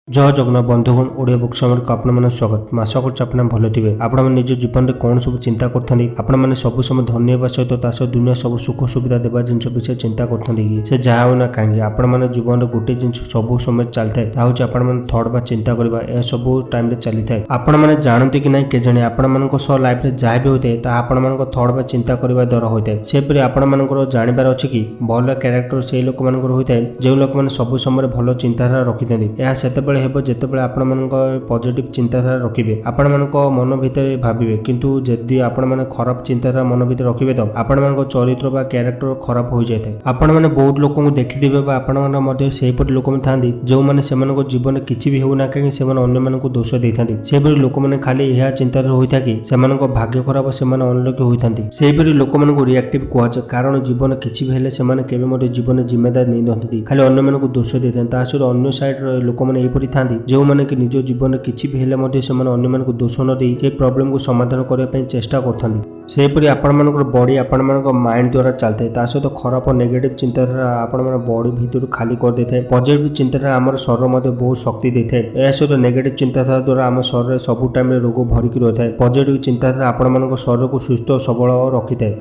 जय जगन्नाथ बंधुगण Odia book summer को आपने स्वागत मैं आशा कर भल थे आपण निज जीवन में कौन सब चिंता करते आपने सब समय धन्यवाद सहित दुनिया सब सुख सुविधा देवा जिन विषय चिंता करते से जहाँ होना कहीं आपण जीवन में गोटे जिन सब समय चलता है आपण थॉट बा चिंता करवा यह सब टाइम चली था आपण मैंने जानते कि ना के जाने आपण लाइफ में जहाँ भी होता है आपण थॉट बा चिंता करने द्वारा होता है सेपरी आपण जानवर अच्छे कि भल क्यारेक्टर से लोक होता है जो लोक मैंने सब समय भल चिंताधारा रखी था से हेबो जेतेबेले आपण मानक पॉजिटिव चिंताधारा रखिबे आपण मानक मन भीतर भाबिबे किंतु जदि आपण माने खराब चिंताधारा मन भीतर रखिबे तो आपण मानक चरित्र बा कैरेक्टर खराब हो जाय थाए आपण माने बहुत लोक को देखिदिबे बा आपण माने मध्ये सेहीपरि लोक में थांदी जो माने सेमानको जीवन किछि भी होना काहे सेमान अन्य मानको दोष देथांती सेहीपरि लोक माने खाली यहा चिंताधारा होइथा कि सेमानको भाग्य खराब सेमान अनलकी होइथांती सेहीपरि लोक मानको रिएक्टिव कोच कारण जीवन किछि भी हेले सेमान केबे मध्ये जीवन जिम्मेदार नै नथि खाली अन्य मानको दोष देथांती तासुर अन्य साइड लोक माने एहिपरि थांदी जो माने कि निज जीवन में किछि भी हेले मध्ये से माने अन्य मानको दोष न देई ए प्रॉब्लम को समाधान करबा पई चेष्टा करथांती सेहीपरि आपण मानकर बॉडी आपण मानकर माइंड द्वारा चलता है सहित खराब और नेगेटिव चिंताधारा आपण माने बॉडी भीतर खाली कर देता है पॉजिटिव चिंताधारा आम शरीर मध्ये बहुत शक्ति देता है ए सहित नेगेटिव चिंताधारा द्वारा आम शरीर सब टाइम रोग भरिक रही है पॉजिटिव चिंताधारा आपण मानकर शरीर को सुस्थ और सबल रखी था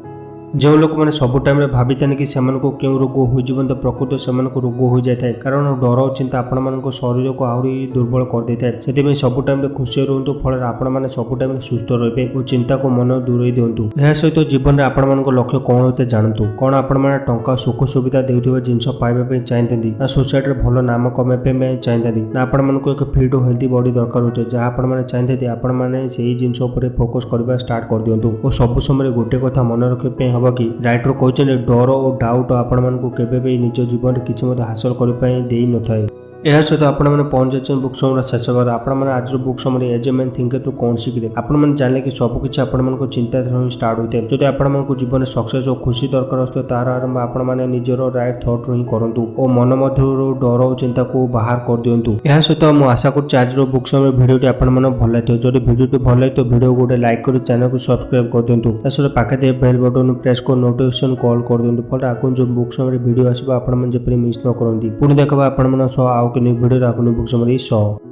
जो लोक मैंने सब टाइम भावी था कि क्यों रोग हो तो प्रकृत से रोग हो जाए कारण डर और चिंता आपण शरीर को आहरी दुर्बल कर देता है से सब टाइम खुशी रुहतु फल आपण मैंने सब टाइम सुस्थ रे और चिंता को मन दूरे दिंतु यह सहित जीवन में आपण लक्ष्य कौन होते जानतु कौन आपण मैंने टंका सुख सुविधा देउथिबा जिनस पाइबा चाहते ना सोसाइटी भल नाम कमाइबा चाहते ना आपण एक फिट और हेल्थी बॉडी दरकार होते जहाँ आपण मैंने चाहते आपण मैंने से जिन फोकस करने स्टार्ट कर दिंतु और सब समय गोटे कथा मन रखा हम कि राइटर कहते डर और डाउट आपण मानक केबे भी निज जीवन किसी हासिल करने दे न था यह सहित आपण मैंने पहुंच जाए बुक समर शेष कर आपण आज बुक समर एज ए मैन थिंकर टू कौन शिखिले आपण मैंने जानले कि सबकि आपण चिंताधारा ही स्टार्ट होता है जब आपण जीवन में सक्सेस और खुशी दरकार हो तार आरंभ आपण मैंने निजर राइट थॉट ही करूँ और मन मध्य डर और चिंता को बाहर कर दिंतु यह सहित मुझे आशा कर बुक समर भिडियो आपण मैंने भल लगे जब भिडियो भल लगे तो भिडियो गोटे लाइक कर चैनल को सब्सक्राइब कर दिंतु सहित पाखे बेल बटन प्रेस कर नोटिफिकेशन कॉल कर दिंतु फल आगे जो बुक समर भिडियो आसो आपण मैंने मिस न करती पुणी देखा आपण भिडियो बुक समरी 100।